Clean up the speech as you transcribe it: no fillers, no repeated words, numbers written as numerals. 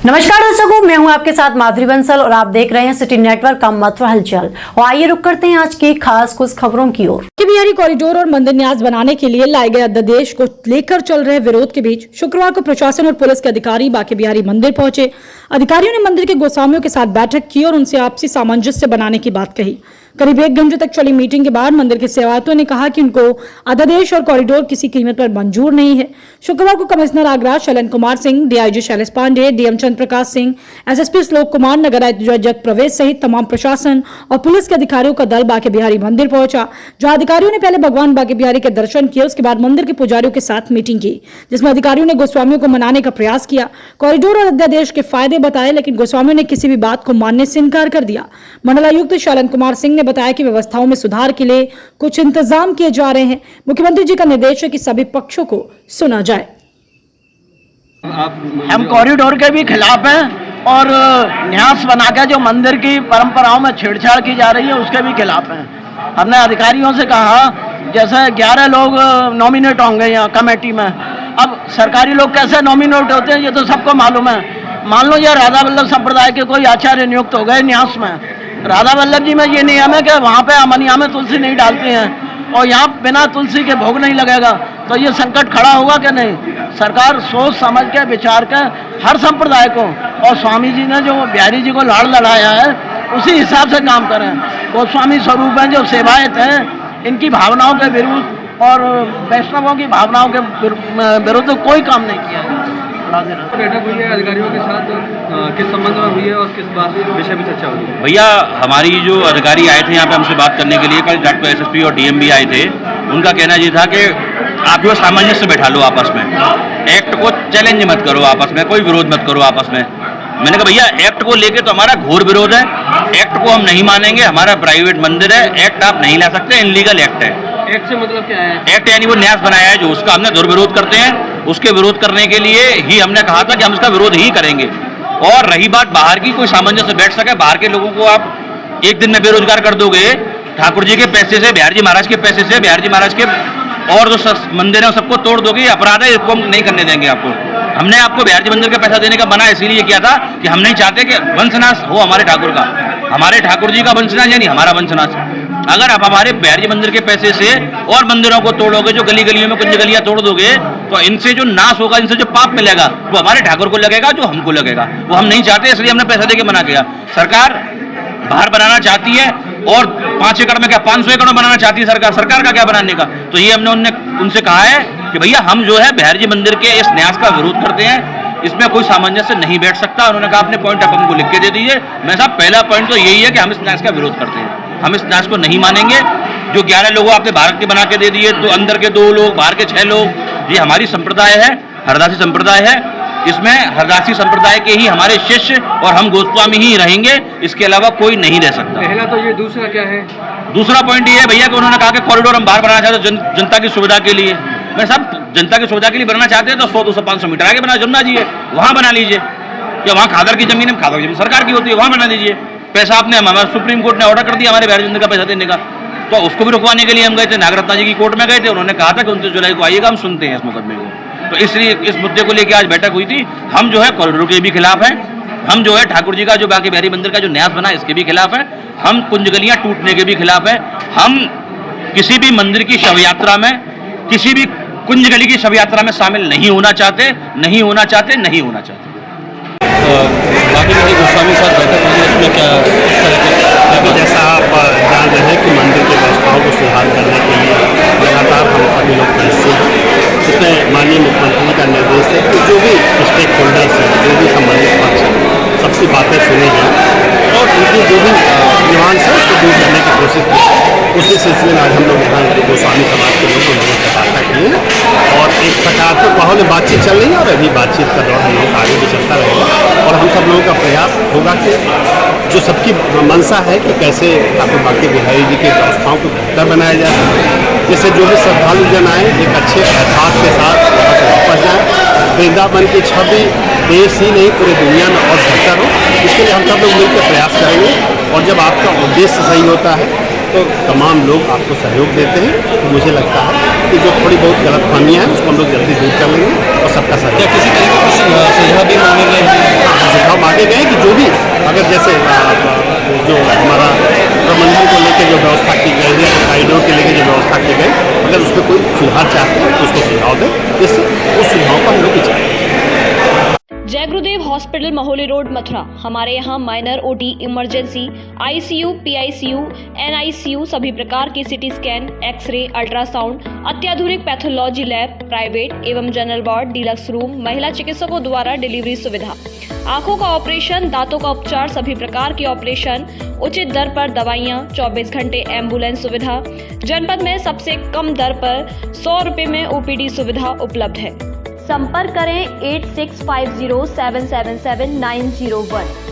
नमस्कार दर्शकों, मैं हूं आपके साथ माधुरी बंसल और आप देख रहे हैं सिटी नेटवर्क का मथुरा हलचल। और आइए रुक करते हैं आज की खास कुछ खबरों की ओर। बिहारी कॉरिडोर और मंदिर न्यास बनाने के लिए लाए गए अध्यादेश को लेकर चल रहे विरोध के बीच शुक्रवार को प्रशासन और पुलिस के अधिकारी बांके बिहारी मंदिर पहुंचे। अधिकारियों ने मंदिर के गोस्वामियों के साथ बैठक की और उनसे आपसी सामंजस्य बनाने की बात कही। करीब 1 घंटे तक चली मीटिंग के बाद मंदिर के सेवायतों ने कहा कि उनको अध्यादेश और कॉरिडोर किसी कीमत पर मंजूर नहीं है। शुक्रवार को commissioner Agra Shailan Kumar Singh, DIG Shailesh Pande, DM Chandra Prakash Singh, SSP Shlok Kumar, नगर आयुक्त जग प्रवेश सहित तमाम प्रशासन और पुलिस के अधिकारियों का दल बांके बिहारी मंदिर पहुंचा। जहां अधिकारियों ने पहले भगवान बांके बिहारी के दर्शन किए, उसके बाद मंदिर के पुजारियों के साथ मीटिंग की, जिसमें अधिकारियों ने गोस्वामियों को मनाने का प्रयास किया, कॉरिडोर और अध्यादेश के फायदे बताए, लेकिन गोस्वामियों ने किसी भी बात को मानने से इनकार कर दिया। मंडलायुक्त शैलन कुमार सिंह ने बताया कि व्यवस्थाओं में सुधार के लिए कुछ इंतजाम किए जा रहे हैं। मुख्यमंत्री जी का निर्देश है कि सभी पक्षों को सुना जाए। हम कॉरिडोर के भी खिलाफ हैं और न्यास बनाकर जो मंदिर की परंपराओं में छेड़छाड़ की जा रही है उसके भी खिलाफ हैं। हमने अधिकारियों से कहा, जैसे 11 लोग नॉमिनेट होंगे यहाँ कमेटी में, अब सरकारी लोग कैसे नॉमिनेट होते हैं ये तो सबको मालूम है। मान लो ये राधा वल्लभ संप्रदाय के कोई आचार्य नियुक्त हो गए न्यास में, राधा वल्लभ जी में ये नियम है कि वहाँ पे अमनिया में तुलसी नहीं डालते हैं और यहाँ बिना तुलसी के भोग नहीं लगेगा, तो ये संकट खड़ा होगा कि नहीं। सरकार सोच समझ के विचार के हर संप्रदाय को, और स्वामी जी ने जो बिहारी जी को लाड़ लड़ाया है उसी हिसाब से काम करें। गोस्वामी स्वरूप हैं, जो सेवायत हैं, इनकी भावनाओं के विरुद्ध और वैष्णवों की भावनाओं के विरुद्ध कोई काम नहीं किया है। बैठक हुई है अधिकारियों के साथ, किस संबंध में हुई है और किस बात विषय में चर्चा हुई है? भैया, हमारी जो अधिकारी आए थे यहाँ पे हमसे बात करने के लिए, कल डॉक्टर एसएसपी और डीएम भी आए थे। उनका कहना ये था कि आप जो सामंजस्य बैठा लो आपस में, एक्ट को चैलेंज मत करो आपस में, कोई विरोध मत करो आपस में। मैंने कहा भैया, एक्ट को लेके तो हमारा घोर विरोध है, एक्ट को हम नहीं मानेंगे, हमारा प्राइवेट मंदिर है, एक्ट आप नहीं ला सकते, इनलीगल एक्ट है। एक्ट से मतलब क्या है? एक्ट यानी वो न्यास बनाया है जो, उसका हमने दुर्विरोध करते हैं। उसके विरोध करने के लिए ही हमने कहा था कि हम इसका विरोध ही करेंगे। और रही बात बाहर की, कोई सामंजस्य बैठ सके, बाहर के लोगों को आप एक दिन में बेरोजगार कर दोगे, ठाकुर जी के पैसे से, बिहार जी महाराज के पैसे से, बिहार जी महाराज के और जो मंदिर है सबको तोड़ दोगे, अपराध है, इसको हम नहीं करने देंगे आपको। हमने आपको बिहार जी मंदिर का पैसा देने का मना इसलिए किया था कि हम नहीं चाहते कि वंशनाश हो हमारे ठाकुर का, हमारे ठाकुर जी का वंशनाश यानी हमारा वंशनाश। अगर आप हमारे बिहार जी मंदिर के पैसे से और मंदिरों को तोड़ोगे, जो गली गलियों में कुंज गलियां तोड़ दोगे, तो इनसे जो नाश होगा, इनसे जो पाप मिलेगा वो हमारे ठाकुर को लगेगा, जो हमको लगेगा। वो हम नहीं चाहते, इसलिए हमने पैसा देके मना किया। सरकार बाहर बनाना चाहती है और 5 एकड़ में क्या 500 एकड़ में बनाना चाहती है सरकार। सरकार का क्या बनाने का? तो ये हमने उनसे कहा है कि भैया, हम जो है बिहार जी मंदिर के इस न्यास का विरोध करते हैं, इसमें कोई सामंजस्य नहीं बैठ सकता। उन्होंने कहा अपने पॉइंट आप हमको लिख के दे दीजिए। मैं साहब, पहला पॉइंट तो यही है कि हम इस न्यास का विरोध करते हैं, हम इस न्यास को नहीं मानेंगे। जो 11 लोगों आपने भारत के बना के दे दिए, तो अंदर के 2 लोग, बाहर के 6 लोग, ये हमारी संप्रदाय है, हरदासी संप्रदाय है। इसमें हरदासी संप्रदाय के ही हमारे शिष्य और हम गोस्वामी ही रहेंगे, इसके अलावा कोई नहीं रह सकता। पहला तो ये, दूसरा क्या है? दूसरा पॉइंट ये है भैया कि उन्होंने कहा कि कॉरिडोर हम बाहर बनाना चाहते हैं जनता की सुविधा के लिए। मैं साहब, जनता की सुविधा के लिए बनाना चाहते हैं तो 100, 200, 500 मीटर आगे बना जमुना जी है, वहाँ बना लीजिए। या वहाँ खादर की जमीन है, खादर की जमीन सरकार की होती है, वहाँ बना दीजिए। पैसा आपने, हमारा सुप्रीम कोर्ट ने ऑर्डर कर दिया हमारे बिहार मंदिर का पैसा देने का, तो उसको भी रुकवाने के लिए हम गए थे, नागरत्ना जी की कोर्ट में गए थे। उन्होंने कहा था कि 29 जुलाई को आइएगा, हम सुनते हैं इस मुकदमे को। तो इसलिए इस मुद्दे को लेकर आज बैठक हुई थी। हम जो है कॉरिडोर के भी खिलाफ हैं, हम जो है ठाकुर जी का जो बांके बिहारी मंदिर का जो न्यास बना इसके भी खिलाफ है, हम कुंज गलियां टूटने के भी खिलाफ है। हम किसी भी मंदिर की शव यात्रा में, किसी भी कुंज गली की शव यात्रा में शामिल नहीं होना चाहते, नहीं होना चाहते, नहीं होना चाहते। बाकी गोस्वामी के साथ बैठक हुई, इसमें क्या अभी जैसा आप जान रहे हैं कि मंदिर की व्यवस्थाओं को सुधार करने के लिए लगातार हम सभी लोग प्रयासरत हैं। इसमें माननीय मुख्यमंत्री का निर्देश है कि जो भी स्टेक होल्डर्स हैं, जो भी संबंधित पक्ष हैं, सबकी बातें सुनी जाएँ और उनकी जो भी नुआंस है उसको दूर करने की कोशिश की। उसी सिलसिले में आज हम लोग यहाँ गोस्वामी समाज के लोग उन्होंने वार्ता की है और एक सकारात्मक माहौल में बातचीत चल रही है और अभी बातचीत का दौर हम लोग आगे भी चलता रहेगा। और हम सब लोगों का प्रयास होगा कि जो सबकी मंशा है कि कैसे ठाकुर बांके बिहारी जी की व्यवस्थाओं को बेहतर बनाया जा सके, जिससे जो भी श्रद्धालु जन आए एक अच्छे एहसास के साथ वहाँ से वापस जाएँ, वृंदावन की छवि देश ही नहीं पूरी दुनिया में और बेहतर हो। इसके लिए हम सब लोग मिलकर प्रयास करेंगे और जब आपका उद्देश्य सही होता है तो तमाम लोग आपको सहयोग देते हैं। तो मुझे लगता है कि जो थोड़ी बहुत गलतफहमियाँ हैं उसको हम लोग जल्दी दूर कर लेंगे और सबका सहयोग। किसी तरीके का सुझाव भी मांगेंगे? जैसे जो हमारा प्रबंधन को लेकर जो व्यवस्था की गई है, गाइडों के लेकर जो व्यवस्था की गई, अगर उसमें कोई सुधार चाहते हैं तो उसको सुझाव दें, जिससे उस सुझाव पर हम लोग विचार करें। जय गुरुदेव हॉस्पिटल महोली रोड मथुरा। हमारे यहाँ minor OT, emergency, ICU, PICU, NICU, सभी प्रकार की सिटी स्कैन, एक्सरे, अल्ट्रासाउंड, अत्याधुनिक पैथोलॉजी लैब, प्राइवेट एवं जनरल वार्ड, डिलक्स रूम, महिला चिकित्सकों द्वारा डिलीवरी सुविधा, आंखों का ऑपरेशन, दांतों का उपचार, सभी प्रकार की ऑपरेशन, उचित दर पर दवाइयाँ, 24 घंटे एम्बुलेंस सुविधा। जनपद में सबसे कम दर पर 100 रुपये में ओपीडी सुविधा उपलब्ध है। संपर्क करें 8650777901।